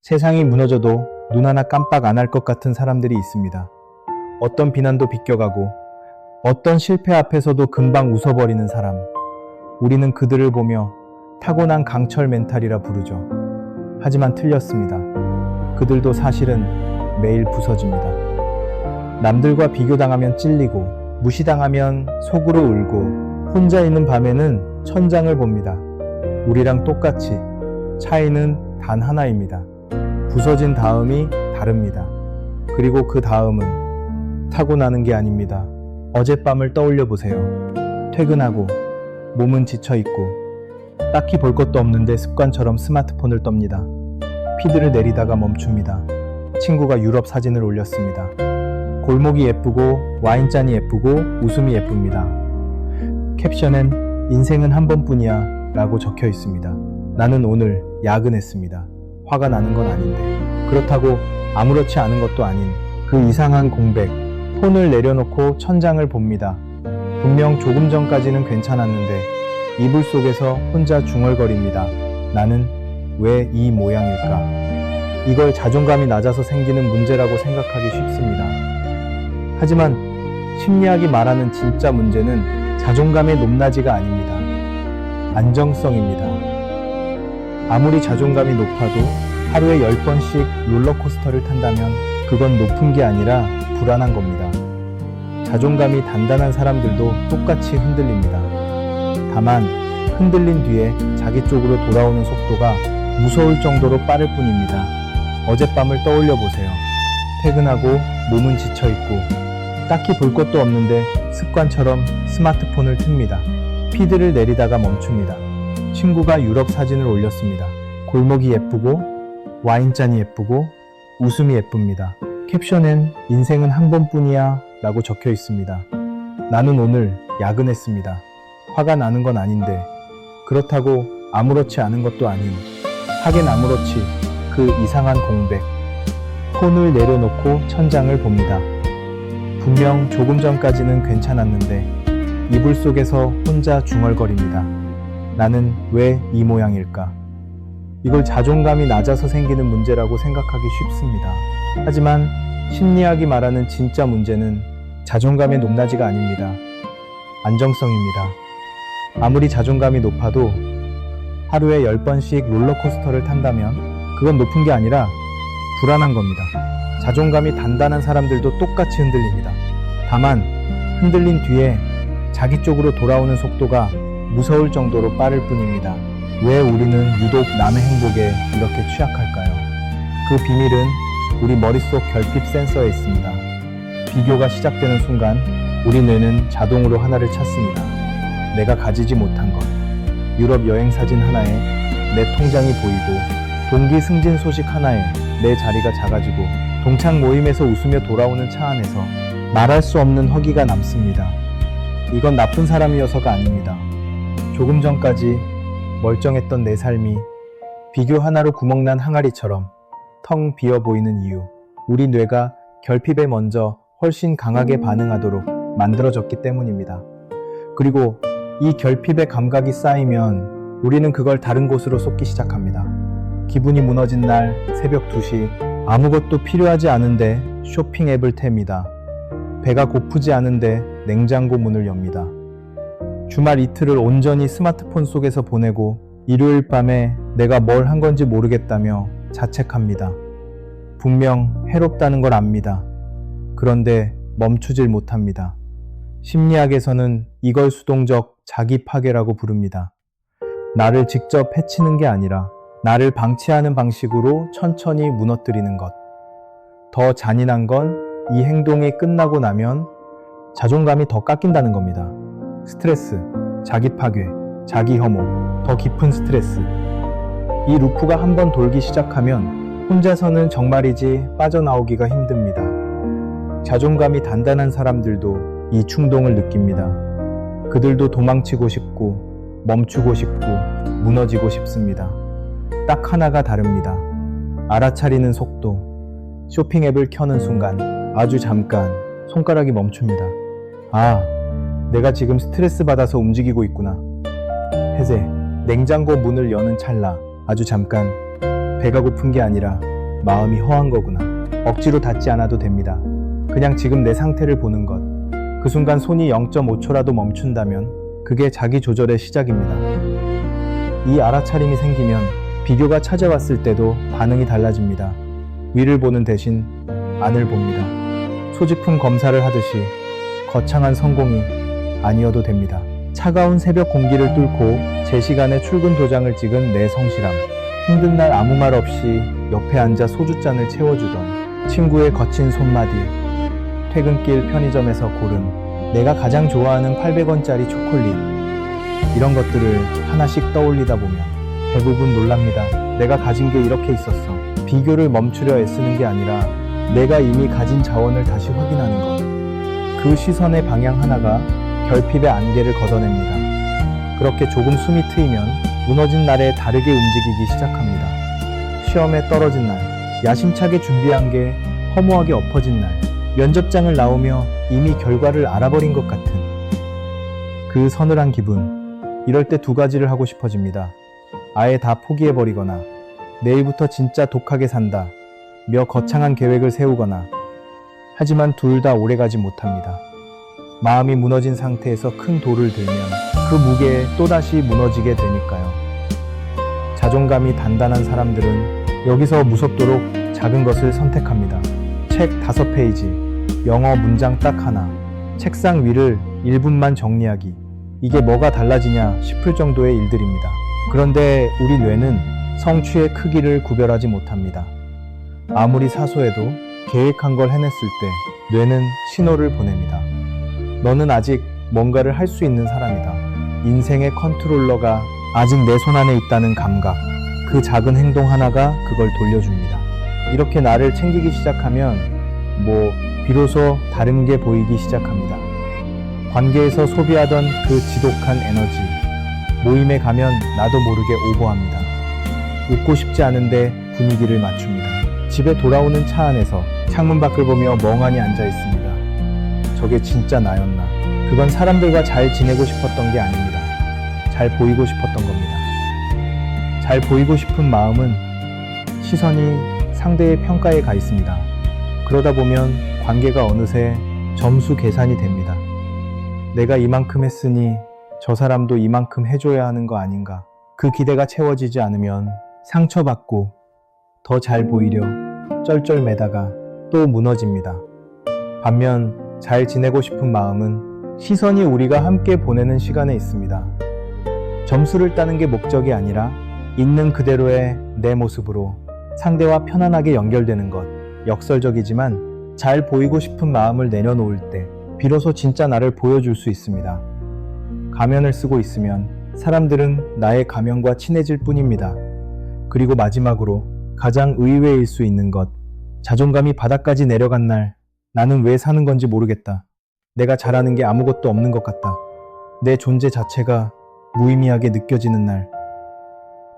세상이 무너져도 눈 하나 깜빡 안 할 것 같은 사람들이 있습니다. 어떤 비난도 비껴가고 어떤 실패 앞에서도 금방 웃어버리는 사람. 우리는 그들을 보며 타고난 강철 멘탈이라 부르죠. 하지만 틀렸습니다. 그들도 사실은 매일 부서집니다. 남들과 비교당하면 찔리고 무시당하면 속으로 울고 혼자 있는 밤에는 천장을 봅니다. 우리랑 똑같이 차이는 단 하나입니다. 부서진 다음이 다릅니다. 그리고 그 다음은 타고나는 게 아닙니다. 어젯밤을 떠올려 보세요. 퇴근하고 몸은 지쳐있고 딱히 볼 것도 없는데 습관처럼 스마트폰을 떱니다. 피드를 내리다가 멈춥니다. 친구가 유럽 사진을 올렸습니다. 골목이 예쁘고 와인잔이 예쁘고 웃음이 예쁩니다. 캡션엔 인생은 한 번뿐이야 라고 적혀 있습니다. 나는 오늘 야근했습니다. 화가 나는 건 아닌데 그렇다고 아무렇지 않은 것도 아닌 그 이상한 공백. 폰을 내려놓고 천장을 봅니다. 분명 조금 전까지는 괜찮았는데 이불 속에서 혼자 중얼거립니다. 나는 왜 이 모양일까? 이걸 자존감이 낮아서 생기는 문제라고 생각하기 쉽습니다. 하지만 심리학이 말하는 진짜 문제는 자존감의 높낮이가 아닙니다. 안정성입니다. 아무리 자존감이 높아도 하루에 10번씩 롤러코스터를 탄다면 그건 높은 게 아니라 불안한 겁니다. 자존감이 단단한 사람들도 똑같이 흔들립니다. 다만 흔들린 뒤에 자기 쪽으로 돌아오는 속도가 무서울 정도로 빠를 뿐입니다. 어젯밤을 떠올려 보세요. 퇴근하고 몸은 지쳐있고 딱히 볼 것도 없는데 습관처럼 스마트폰을 틉니다. 피드를 내리다가 멈춥니다. 친구가 유럽 사진을 올렸습니다. 골목이 예쁘고 와인잔이 예쁘고 웃음이 예쁩니다. 캡션엔 인생은 한 번뿐이야 라고 적혀 있습니다. 나는 오늘 야근했습니다. 화가 나는 건 아닌데 그렇다고 아무렇지 않은 것도 아닌 하긴 아무렇지 그 이상한 공백. 폰을 내려놓고 천장을 봅니다. 분명 조금 전까지는 괜찮았는데 이불 속에서 혼자 중얼거립니다. 나는 왜 이 모양일까? 이걸 자존감이 낮아서 생기는 문제라고 생각하기 쉽습니다. 하지만 심리학이 말하는 진짜 문제는 자존감의 높낮이가 아닙니다. 안정성입니다. 아무리 자존감이 높아도 하루에 10번씩 롤러코스터를 탄다면 그건 높은 게 아니라 불안한 겁니다. 자존감이 단단한 사람들도 똑같이 흔들립니다. 다만 흔들린 뒤에 자기 쪽으로 돌아오는 속도가 무서울 정도로 빠를 뿐입니다. 왜 우리는 유독 남의 행복에 이렇게 취약할까요? 그 비밀은 우리 머릿속 결핍 센서에 있습니다. 비교가 시작되는 순간 우리 뇌는 자동으로 하나를 찾습니다. 내가 가지지 못한 것. 유럽 여행 사진 하나에 내 통장이 보이고 동기 승진 소식 하나에 내 자리가 작아지고 동창 모임에서 웃으며 돌아오는 차 안에서 말할 수 없는 허기가 남습니다. 이건 나쁜 사람이어서가 아닙니다. 조금 전까지 멀쩡했던 내 삶이 비교 하나로 구멍난 항아리처럼 텅 비어 보이는 이유. 우리 뇌가 결핍에 먼저 훨씬 강하게 반응하도록 만들어졌기 때문입니다. 그리고 이 결핍의 감각이 쌓이면 우리는 그걸 다른 곳으로 쏟기 시작합니다. 기분이 무너진 날 새벽 2시 아무것도 필요하지 않은데 쇼핑 앱을 탭니다. 배가 고프지 않은데 냉장고 문을 엽니다. 주말 이틀을 온전히 스마트폰 속에서 보내고 일요일 밤에 내가 뭘 한 건지 모르겠다며 자책합니다. 분명 해롭다는 걸 압니다. 그런데 멈추질 못합니다. 심리학에서는 이걸 수동적 자기 파괴라고 부릅니다. 나를 직접 해치는 게 아니라 나를 방치하는 방식으로 천천히 무너뜨리는 것. 더 잔인한 건 이 행동이 끝나고 나면 자존감이 더 깎인다는 겁니다. 스트레스, 자기 파괴, 자기 혐오, 더 깊은 스트레스. 이 루프가 한번 돌기 시작하면 혼자서는 정말이지 빠져나오기가 힘듭니다. 자존감이 단단한 사람들도 이 충동을 느낍니다. 그들도 도망치고 싶고 멈추고 싶고 무너지고 싶습니다. 딱 하나가 다릅니다. 알아차리는 속도. 쇼핑 앱을 켜는 순간 아주 잠깐 손가락이 멈춥니다. 아, 내가 지금 스트레스 받아서 움직이고 있구나. 해제. 냉장고 문을 여는 찰나 아주 잠깐 배가 고픈 게 아니라 마음이 허한 거구나. 억지로 닿지 않아도 됩니다. 그냥 지금 내 상태를 보는 것. 그 순간 손이 0.5초라도 멈춘다면 그게 자기 조절의 시작입니다. 이 알아차림이 생기면 비교가 찾아왔을 때도 반응이 달라집니다. 위를 보는 대신 안을 봅니다. 소지품 검사를 하듯이 거창한 성공이 아니어도 됩니다. 차가운 새벽 공기를 뚫고 제 시간에 출근 도장을 찍은 내 성실함. 힘든 날 아무 말 없이 옆에 앉아 소주잔을 채워주던 친구의 거친 손마디. 퇴근길 편의점에서 고른 내가 가장 좋아하는 800원짜리 초콜릿. 이런 것들을 하나씩 떠올리다 보면 대부분 놀랍니다. 내가 가진 게 이렇게 있었어. 비교를 멈추려 애쓰는 게 아니라 내가 이미 가진 자원을 다시 확인하는 것. 그 시선의 방향 하나가 결핍의 안개를 걷어냅니다. 그렇게 조금 숨이 트이면 무너진 날에 다르게 움직이기 시작합니다. 시험에 떨어진 날, 야심차게 준비한 게 허무하게 엎어진 날, 면접장을 나오며 이미 결과를 알아버린 것 같은 그 서늘한 기분. 이럴 때 두 가지를 하고 싶어집니다. 아예 다 포기해버리거나 내일부터 진짜 독하게 산다 며 거창한 계획을 세우거나. 하지만 둘 다 오래가지 못합니다. 마음이 무너진 상태에서 큰 돌을 들면 그 무게에 또다시 무너지게 되니까요. 자존감이 단단한 사람들은 여기서 무섭도록 작은 것을 선택합니다. 책 5페이지, 영어 문장 딱 하나, 책상 위를 1분만 정리하기. 이게 뭐가 달라지냐 싶을 정도의 일들입니다. 그런데 우리 뇌는 성취의 크기를 구별하지 못합니다. 아무리 사소해도 계획한 걸 해냈을 때 뇌는 신호를 보냅니다. 너는 아직 뭔가를 할 수 있는 사람이다. 인생의 컨트롤러가 아직 내 손 안에 있다는 감각. 그 작은 행동 하나가 그걸 돌려줍니다. 이렇게 나를 챙기기 시작하면 비로소 다른 게 보이기 시작합니다. 관계에서 소비하던 그 지독한 에너지. 모임에 가면 나도 모르게 오버합니다. 웃고 싶지 않은데 분위기를 맞춥니다. 집에 돌아오는 차 안에서 창문 밖을 보며 멍하니 앉아 있습니다. 저게 진짜 나였나? 그건 사람들과 잘 지내고 싶었던 게 아닙니다. 잘 보이고 싶었던 겁니다. 잘 보이고 싶은 마음은 시선이 상대의 평가에 가 있습니다. 그러다 보면 관계가 어느새 점수 계산이 됩니다. 내가 이만큼 했으니 저 사람도 이만큼 해줘야 하는 거 아닌가? 그 기대가 채워지지 않으면 상처받고 더 잘 보이려 쩔쩔매다가 또 무너집니다. 반면 잘 지내고 싶은 마음은 시선이 우리가 함께 보내는 시간에 있습니다. 점수를 따는 게 목적이 아니라 있는 그대로의 내 모습으로 상대와 편안하게 연결되는 것. 역설적이지만 잘 보이고 싶은 마음을 내려놓을 때 비로소 진짜 나를 보여줄 수 있습니다. 가면을 쓰고 있으면 사람들은 나의 가면과 친해질 뿐입니다. 그리고 마지막으로 가장 의외일 수 있는 것. 자존감이 바닥까지 내려간 날 나는 왜 사는 건지 모르겠다. 내가 잘하는 게 아무것도 없는 것 같다. 내 존재 자체가 무의미하게 느껴지는 날.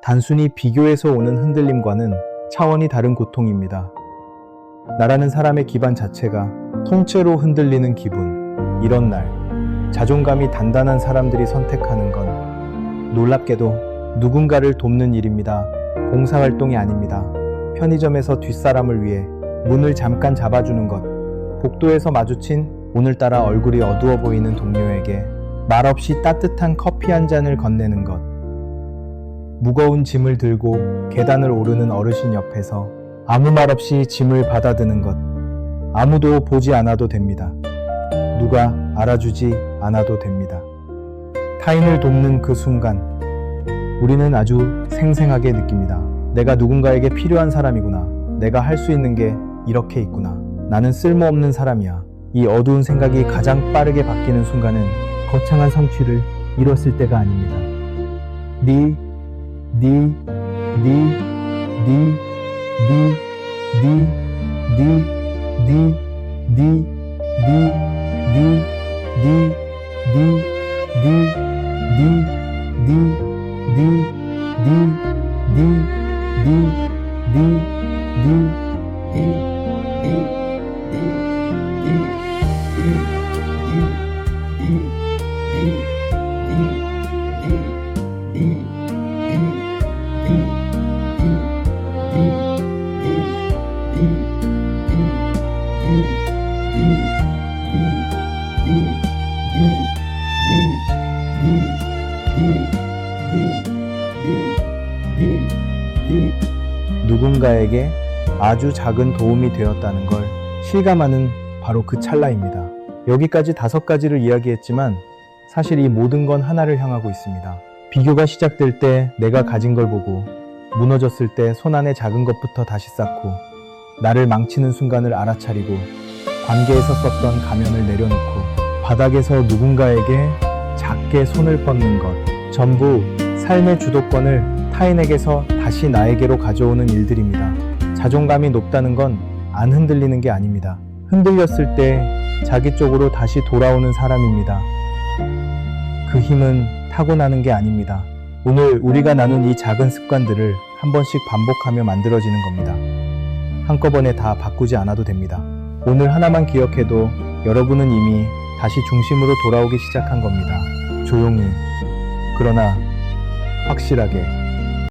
단순히 비교에서 오는 흔들림과는 차원이 다른 고통입니다. 나라는 사람의 기반 자체가 통째로 흔들리는 기분. 이런 날 자존감이 단단한 사람들이 선택하는 건 놀랍게도 누군가를 돕는 일입니다. 봉사활동이 아닙니다. 편의점에서 뒷사람을 위해 문을 잠깐 잡아주는 것. 복도에서 마주친 오늘따라 얼굴이 어두워 보이는 동료에게 말없이 따뜻한 커피 한 잔을 건네는 것. 무거운 짐을 들고 계단을 오르는 어르신 옆에서 아무 말 없이 짐을 받아드는 것. 아무도 보지 않아도 됩니다. 누가 알아주지 않아도 됩니다. 타인을 돕는 그 순간 우리는 아주 생생하게 느낍니다. 내가 누군가에게 필요한 사람이구나. 내가 할 수 있는 게 이렇게 있구나. 나는 쓸모없는 사람이야. 이 어두운 생각이 가장 빠르게 바뀌는 순간은 거창한 성취를 이뤘을 때가 아닙니다. 누군가에게 아주 작은 도움이 되었다는 걸 실감하는 바로 그 찰나입니다. 여기까지 5가지를 이야기했지만 사실 이 모든 건 하나를 향하고 있습니다. 비교가 시작될 때 내가 가진 걸 보고 무너졌을 때 손안에 작은 것부터 다시 쌓고 나를 망치는 순간을 알아차리고 관계에서 썼던 가면을 내려놓고 바닥에서 누군가에게 작게 손을 뻗는 것 전부 삶의 주도권을 타인에게서 다시 나에게로 가져오는 일들입니다. 자존감이 높다는 건 안 흔들리는 게 아닙니다. 흔들렸을 때 자기 쪽으로 다시 돌아오는 사람입니다. 그 힘은 타고나는 게 아닙니다. 오늘 우리가 나눈 이 작은 습관들을 한 번씩 반복하며 만들어지는 겁니다. 한꺼번에 다 바꾸지 않아도 됩니다. 오늘 하나만 기억해도 여러분은 이미 다시 중심으로 돌아오기 시작한 겁니다. 조용히, 그러나 확실하게.